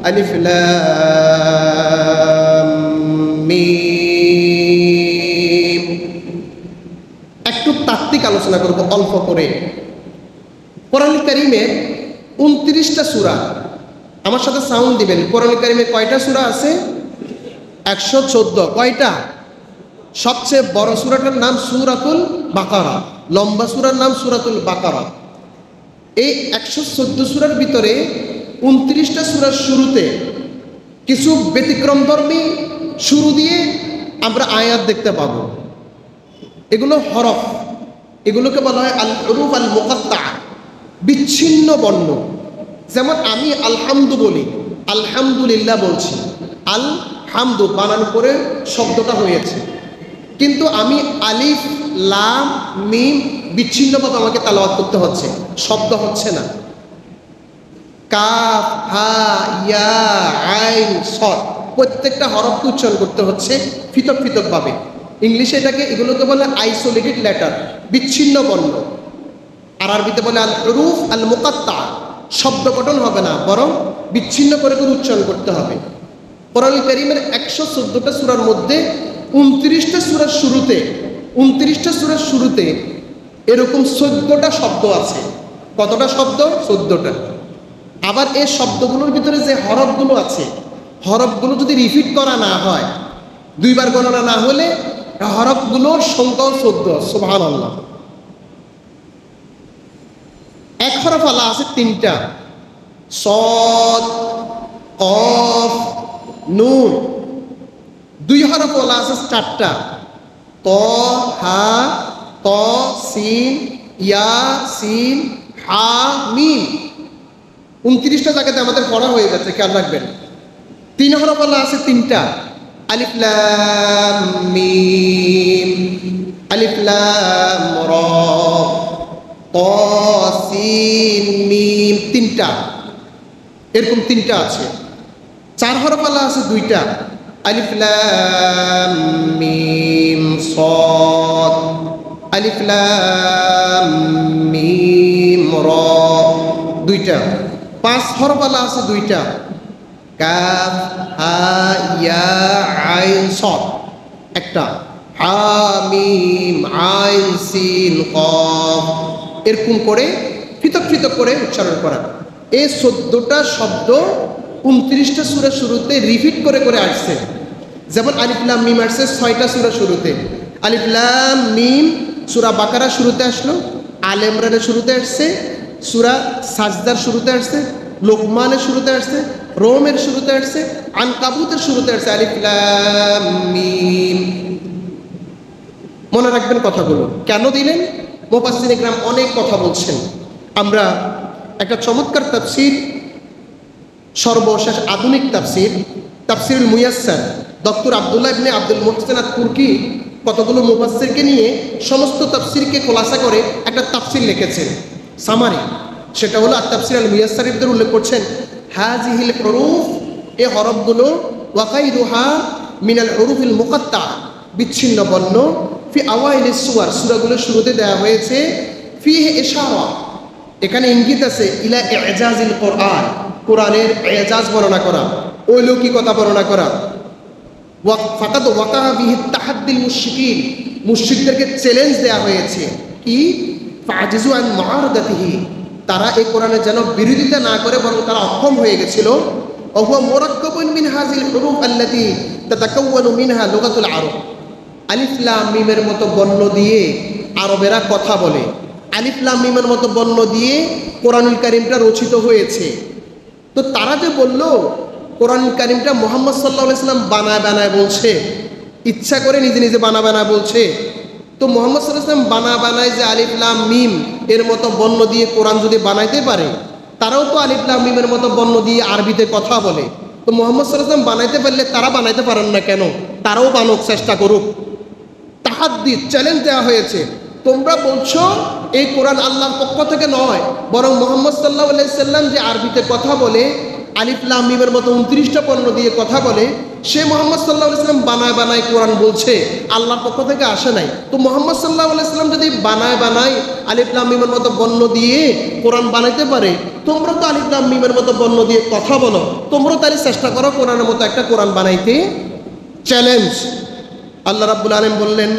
আলিফ লাম মিম। একটু তাত্ত্বিক আলোচনা করব অল্প করে। কোরআন কারীমে 29টা সূরা, আমার সাথে সাউন্ড দিবেন। কোরআন কারীমে কয়টা সূরা আছে? 114। কয়টা? সবচেয়ে বড় সূরাটার নাম সূরাতুল বাকারা, লম্বা সূরার নাম সূরাতুল বাকারা। এই 114 সূরার ভিতরে 29টা সূরার শুরুতে কিছু ব্যতিক্রমধর্মী শুরু দিয়ে আমরা আয়াত দেখতে পাবো। এগুলো হরফ, এগুলোকে বলা হয় আল হুরুফ আল মুকাত্তা, বিচ্ছিন্ন বর্ণ। যেমন আমি আলহামদু বলি, আলহামদুলিল্লাহ বলছি, আল হামদু বানান করে শব্দটা হয়েছে, কিন্তু আমি আলিফ লাম মিম বিচ্ছিন্নভাবে আমাকে তালাওয়াত করতে হচ্ছে, শব্দ হচ্ছে না। কাফ হা ইয়া আইন সদ, প্রত্যেকটা হরফকে উচ্চারণ করতে হচ্ছে পৃথক পৃথকভাবে। ইংলিশে এগুলোকে বলে আইসোলেটেড লেটার, বিচ্ছিন্ন বর্ণ। আর আরবিতে বলে আল হুরুফ আল মুকাত্তা, শব্দ গঠন হবে না, বরং বিচ্ছিন্ন করে করে উচ্চারণ করতে হবে। কোরআন কারীমের 114টা সূরার মধ্যে 29টা সূরার শুরুতে এরকম 14টা শব্দ আছে। কতটা শব্দ? 14টা। আবার এই শব্দগুলোর ভিতরে যে হরফগুলো আছে, হরফগুলো যদি রিপিট করা না হয়, দুইবার গণনা না হলে হরফগুলোর সংখ্যাও 14। সুবহানাল্লাহ। এক হরফ আলা আছে 3টা, সদ কফ নুন। দুই হরফ আলা আছে 4টা, ত হা ত সিন ইয়া সিন হা মিম। 29টা জায়গাতে আমাদের পড়া হয়ে যাচ্ছে, খেয়াল রাখবেন। 3 হরফ আলা আছে 3টা, আলিফ লাম মিম, আলিফ লাম র, ত সিন মিম, 3টা, এরকম 3টা আছে। 4 হরফ আলা আছে 2টা, আলিফ লাম মিম সদ, আলিফ লাম মিম র, 2টা। 5 হরফ আলা আছে 2টা, কাফ হা ইয়া আইন সদ, একটা, হা মিম আইন সিন কফ, এরকম করে পৃথক পৃথক করে উচ্চারণ করা। এই 14টা শব্দ 29টা সূরার শুরুতে রিপিট করে করে আসছে। যেমন আলিফ লাম মিম আসছে 6টা সূরার শুরুতে। আলিফ লাম মিম সূরা বাকারার শুরুতে আসলো, আলে ইমরানের শুরুতে আসছে, সূরা সাজদার শুরুতে আসছে, লোকমানের শুরুতে আসছে, রোমের শুরুতে আসছে, আনকাবুতের শুরুতে আসছে আলিফ লাম মিম। মনে রাখবেন কথাগুলো। কেন দিলেন? মুফাসসিরিনে কিরাম অনেক কথা বলছেন। আমরা একটা চমৎকার তাফসীর, সর্বশেষ আধুনিক তাফসীর, তাফসীরুল মুয়াসসার, ডক্টর আব্দুল্লাহ ইবনে আব্দুল মুহসিন আত-তুর্কি কতগুলো মুফাসসিরকে নিয়ে সমস্ত তাফসীরকে খোলাসা করে একটা তাফসীর লিখেছেন, সামারি। সেটা হলো আত-তাফসীর আল মুয়াসসারের ভিতরে উল্লেখ করছেন, হাযিহিল হুরুফ, এই হরফগুলো, ওয়াকাইদুহা মিনাল হুরুফিল মুকাত্তা, বিচ্ছিন্ন বর্ণ, ফি আওয়াইলিস সুওয়ার, সূরাগুলোর শুরুতে দেওয়া হয়েছে, ফিহি ইশারা, এখানে ইঙ্গিত আছে, ইলা ইজাজিল কোরআন, কোরআনের এজাজ বর্ণনা করা, অলৌকিকতা বর্ণনা করা। ফাকাদ ওয়াকা বিহি তাহাদ্দিল মুশরিকিন, মুশরিকদেরকে চ্যালেঞ্জ দেওয়া হয়েছে, কি ফাজিজু আন মুআরাদাতিহি, তারা এই কোরআনের যেন বিরোধিতা না করে, বরং তারা অক্ষম হয়ে গেছিল। ওয়া মুরাক্কাবুন মিন হাযিল হুরুফ আল্লাতী তাতাকাওয়ানু মিনহা লুগাতুল আরব, আলিফ লাম মিমের মতো বর্ণ দিয়ে আরবেরা কথা বলে, আলিফ লাম মিমের মতো বর্ণ দিয়ে কোরআনুল কারীমটা রচিত হয়েছে। তো তারা যে বলল কোরআনুল কারীমটা মুহাম্মদ সাল্লাল্লাহু আলাইহি সাল্লাম বানায় বলছে, ইচ্ছা করে নিজে নিজে বানায় বলছে। তো মুহাম্মদ সাল্লাল্লাহু আলাইহি সাল্লাম বানায় যে আলিফ লাম মিম এর মতো বর্ণ দিয়ে কোরআন যদি বানাইতে পারে, তারাও তো আলিফ লাম মিমের মতো বর্ণ দিয়ে আরবিতে কথা বলে। তো মুহাম্মদ সাল্লাল্লাহু আলাইহি সাল্লাম বানাইতে পারলে তারা বানাইতে পারেন না কেন? তারাও বানানোর চেষ্টা করুক। তাহাদ্দি, চ্যালেঞ্জ দেওয়া হয়েছে। তোমরা বলছো এই কোরআন আল্লাহর পক্ষ থেকে নয়, বরং মুহাম্মদ সাল্লাল্লাহু আলাইহি সাল্লাম যে আরবিতে কথা বলে আলিফ লাম মিমের মতো 29টা পণ্য দিয়ে কথা বলে, সে মুহাম্মদ সাল্লাল্লাহু আলাইহি ওয়াসাল্লাম বানায় বানায় কোরআন বলছে, আল্লাহর পক্ষ থেকে আসে নাই। তো মুহাম্মদ সাল্লাল্লাহু আলাইহি ওয়াসাল্লাম যদি বানায় বানায় আলিফ লাম মিমের মতো বর্ণ দিয়ে কোরআন বানাইতে পারে, তোমরা তো আলিফ লাম মিমের মতো বর্ণ দিয়ে কথা বলো, তোমরা তাহলে চেষ্টা করো কোরআনের মতো একটা কোরআন বানাইতে। চ্যালেঞ্জ। আল্লাহ রাব্বুল আলামিন বললেন,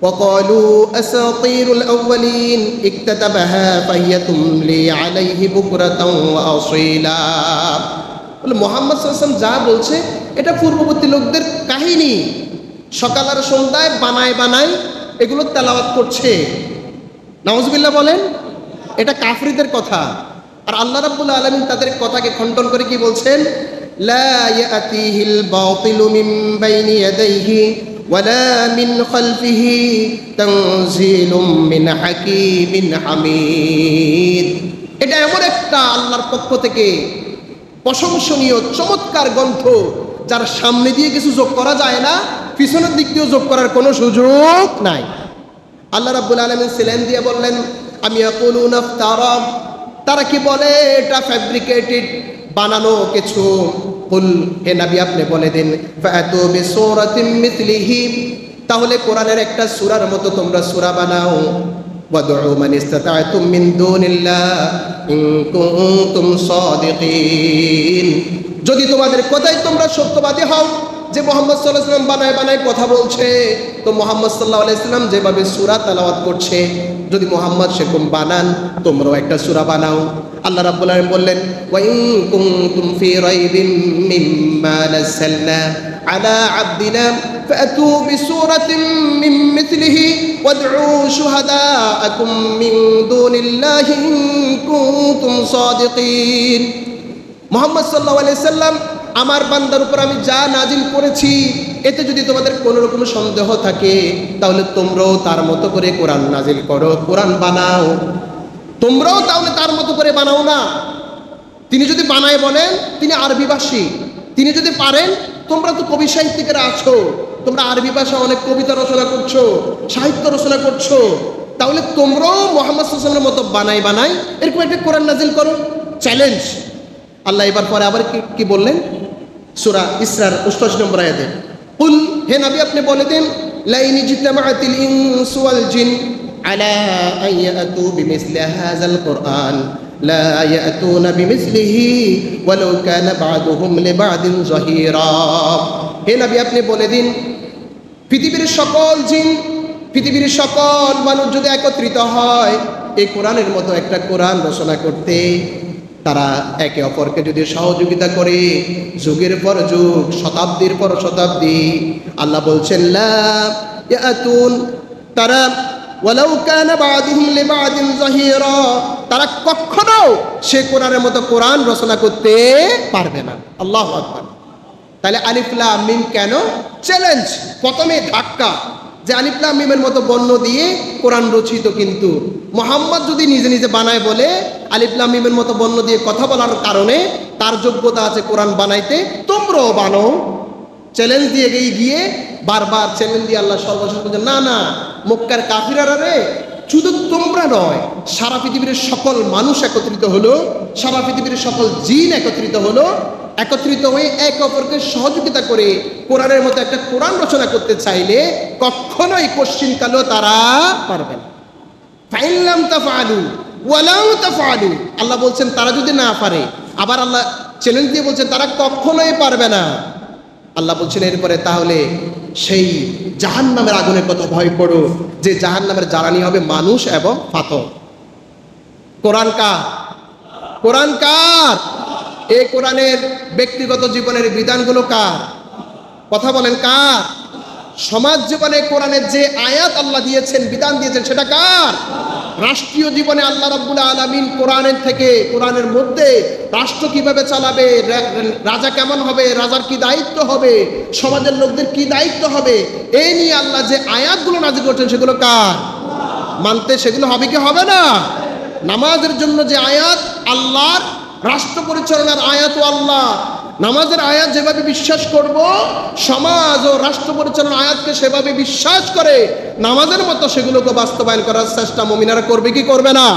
وقالوا أساطير الأولين اكتتبها فهي تملي عليه بكرة وأصيلا। বলে মুহাম্মদ সাল্লাল্লাহু আলাইহি ওয়াসাল্লাম যা বলছে এটা পূর্ববর্তী লোকদের কাহিনী, সকাল আর সন্ধ্যায় বানায় বানায় এগুলো তেলাওয়াত করছে। নাউজুবিল্লাহ বলেন, এটা কাফিরদের কথা। আর আল্লাহ রাব্বুল আলামিন তাদের কথাকে খণ্ডন করে কি বলছেন, লা ইয়াতিহিল বাতিলু মিন বাইনি ইয়াদাইহি ওয়ালা মিন খালফিহি তানজিলুম মিন হাকীমিন হামিদ। এটা এমন একটা আল্লাহর পক্ষ থেকে প্রশংসনীয় চমৎকার গ্রন্থ, যার সামনে দিয়ে কিছু যোগ করা যায় না, পিছনের দিক দিয়েও যোগ করার কোনো সুযোগ নাই। আল্লাহ রাব্বুল আলামিন সিলেন দিয়ে বললেন, আমি ইয়াকুলুনা ইফতারা, তারা কি বলে এটা ফ্যাব্রিকেটেড, বানানো কিছু। কুল, হে নবী আপনি বলে দিন, ফাতু বিসূরাতিন মিথলিহি, তাহলে কোরআনের একটা সূরার মতো তোমরা সূরা বানাও। ওয়াদউ মান ইসতাতা'তুম মিন দুনিল্লাহ ইন কুনতুম সাদিকিন, যদি তোমাদের কথাই তোমরা সত্যবাদী হও যে মুহাম্মদ সাল্লাল্লাহু আলাইহি ওয়াসাল্লাম বানায় বানায় কথা বলছে, তো মুহাম্মদ সাল্লাল্লাহু আলাইহি ওয়াসাল্লাম যেভাবে সূরা তেলাওয়াত করছে, যদি মুহাম্মদ সেরকম বানান, তোমরাও একটা সূরা বানাও। আল্লাহ রাব্বুল আলামিন বললেন, ওয়া ইন কুনতুম ফি রাইবিন মিম্মা নাযালনা আলা আবদিনা ফাতু বিসূরাতিন মিন মিথলিহি ওয়াদউ শুহাদাআকুম মিন দুনিল্লাহি ইন কুনতুম সাদিকিন। মুহাম্মদ সাল্লাল্লাহু আলাইহি ওয়াসাল্লাম, আমার বান্দার উপর আমি যা নাজিল করেছি, এতে যদি তোমাদের কোনো রকম সন্দেহ থাকে, তাহলে তোমরাও তার মতো করে কোরআন নাজিল করো, কোরআন বানাও। তোমরাও তাহলে তার মতো করে বানাও না। তিনি যদি বানায় বলেন, তিনি আরবি ভাষী, তিনি যদি পারেন, তোমরা তো কবি সাহিত্যিকেরা আছো, তোমরা আরবি ভাষা অনেক কবিতা রচনা করছো, সাহিত্য রচনা করছো, তাহলে তোমরাও মুহাম্মদ সাল্লাল্লাহু আলাইহি ওয়াসাল্লামের মতো বানাই বানাই এরকম একটা কোরআন নাজিল করো। চ্যালেঞ্জ। আল্লাহ এবার পরে আবার কি বললেন, সূরা ইসরার 88 নম্বর আয়াতে, কুল, হে নবী আপনি বলে দিন, লাইন ইজতামাআতিল ইনসু ওয়াল জিন আলা আন ইয়াতু বিমিসলি হাযাল কুরআন লা ইয়াতুনা বিমিসলিহি ওয়ালাউ কানা বা'দুহুম লিবা'দিন যাহিরা। হে নবী আপনি বলে দিন, পৃথিবীর সকল জিন, পৃথিবীর সকল মানুষ যদি একত্রিত হয় এই কোরআনের মতো একটা কোরআন রচনা করতে, তারা একে অপরকে যদি সহযোগিতা করে, যুগের পর যুগ, শতাব্দীর পর শতাব্দী, আল্লাহ বলছেন লা ইয়াতুন, তারা ওয়ালাউ কানা বা'দুহুম লিবা'দিন যাহিরা, তারা কখনো সে কোরআনের মতো কোরআন রচনা করতে পারবে না। আল্লাহু আকবার। তাহলে আলিফ লাম মিম কেন? চ্যালেঞ্জ। প্রথমে ধাক্কা, যে আলিফ লাম মিমের মতো বর্ণ দিয়ে কোরআন রচিত, কিন্তু মুহাম্মদ যদি নিজে নিজে বানায় বলে আলিফ লাম মিমের মতো বর্ণ দিয়ে কথা বলার কারণে তার যোগ্যতা আছে কোরআন বানাইতে, তোমরাও বানো। চ্যালেঞ্জ দিয়ে গিয়ে বারবার চ্যালেঞ্জ দিয়ে আল্লাহ সর্বশেষ বলছেন, না না, মক্কার কাফিরারা রে, শুধু তোমরা নয়, সারা পৃথিবীর সকল মানুষ একত্রিত হলো, সারা পৃথিবীর সকল জিন একত্রিত হলো, একত্রিত হয়ে এক অপরকে সহযোগিতা করে কোরআনের মতো একটা কোরআন রচনা করতে চাইলে কখনোই কোশ্চিনকালেও তারা পারবে না। ফাইন লাম তাফআলু ওয়ালাউ তাফআলু, আল্লাহ বলছেন তারা যদি না পারে, আবার আল্লাহ চ্যালেঞ্জ দিয়ে বলছেন তারা কখনোই পারবে না। আল্লাহ বলছেন এরপরে, তাহলে সেই জাহান্নামের আগুনের কথা ভয় করো, যে জাহান্নামের জ্বালানি হবে মানুষ এবং পাথর। কোরআন কার? কোরআন কার? এই কোরআনের ব্যক্তিগত জীবনের বিধানগুলো কার? কথা বলেন, কার? সমাজ জীবনে কোরআনের যে আয়াত আল্লাহ দিয়েছেন, বিধান দিয়েছেন, সেটা কার? রাষ্ট্রীয় জীবনে আল্লাহ রাব্বুল আলামিন কোরআনের থেকে, কোরআনের মধ্যে রাষ্ট্র কিভাবে চালাবে, রাজা কেমন হবে, রাজার কি দায়িত্ব হবে, সমাজের লোকদের কি দায়িত্ব হবে, এই নিয়ে আল্লাহ যে আয়াতগুলো নাযিল করছেন সেগুলো কার? মানতে সেগুলো হবে কি হবে না? নামাজের জন্য যে আয়াত আল্লাহর, রাষ্ট্র পরিচালনার আয়াতও আল্লাহ, নামাজের আয়াত যেভাবে বিশ্বাস করব, সমাজ ও রাষ্ট্র পরিচালনার আয়াতকে সেভাবে বিশ্বাস করে নামাজের মতো সেগুলোকে বাস্তবায়ন করার চেষ্টা মুমিনারা করবে কি করবে না?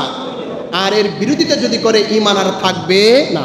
আর এর বিরোধিতা যদি করে, ঈমান আর থাকবে না।